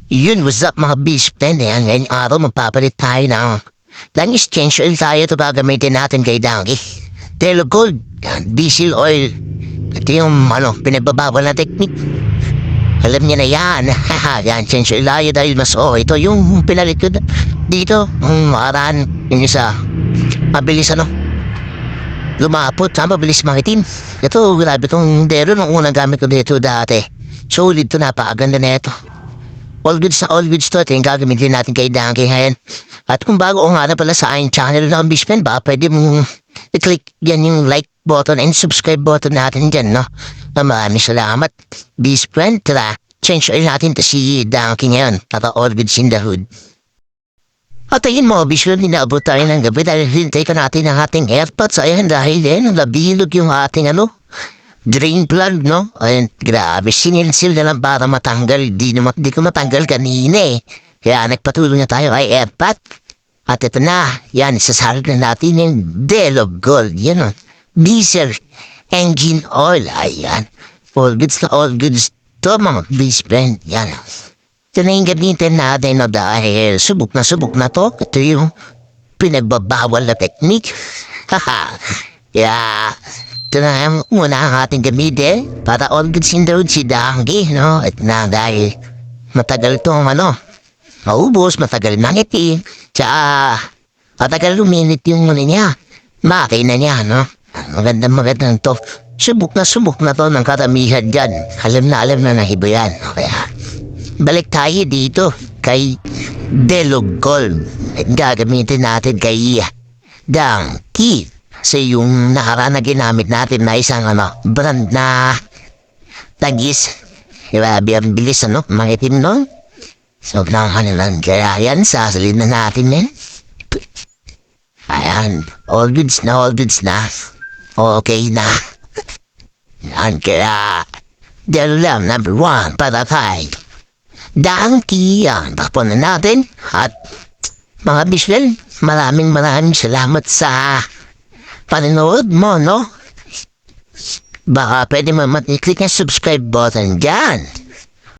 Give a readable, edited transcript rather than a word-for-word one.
Yun, what's up mga beast friend? Ayan, ngayong araw magpapalit tayo ng langis change oil tayo ito ba gamitin natin kay Donkey. Telo Gold, yan, diesel oil. Ito yung pinagbabawal na technique. Alam niya na yan. Yan, change oil tayo dahil mas ito yung pinalit ko dito. Makaraan, yun yung sa mabilis lumapot, mabilis makitin. Ito, grabe itong dero nung unang gamit ko dito dati. Solid to, napakaganda na ito. All goods to. Ito yung gagamitin natin kay Donkey ngayon. At kung bago o nga na pala sa aking channel ng Bishman, baka pwede mong i-click yan yung like button and subscribe button natin dyan, no? Maraming salamat. Bishman, tara, change oil natin to si Donkey ngayon. Para all goods in the hood. At ayun mo, Bishman, inaabot tayo ng gabi dahil hintay ka natin ang ating airpods. Ayan, dahil nabilog yung ating drain plug, no? Ayun, grabe, sinilsil na lang para matanggal. Di ko matanggal kanina eh. Kaya nagpatuloy na tayo kay airpot. At ito na, yan, isasalit na natin yung Delo Gold. Yan o, diesel engine oil. Ayan, all goods to mga best friend. Yan. Ito na yung gamitin natin no, dahil subok na to. Ito yung pinagbabawal na technique. Haha, yeah. Ito na muna ang ating gamitin para all goods in the road si Donkey, no? At na dahil matagal itong maubos, matagal mangiti, tsaka matagal luminit yung niya, makina niya, no? Magandang to. Subok na to ng karamihan dyan. Alam na nahibo yan. Kaya, balik tayo dito kay Delo Gold. Gagamitin natin kay Donkey. Kasi yung nakaraan na ginamit natin na isang brand na tagis. Grabe ang bilis mangitim nun. Sobrang kanilang kaya yan, sasalin na natin yan. Ayan, all goods na. Okay na. Yan, kaya Delo number 1 para kay Donkey. Yan, takpon na natin. At mga biswel, maraming salamat sa panonood mo, no? Baka pwede mo i-click ang subscribe button dyan.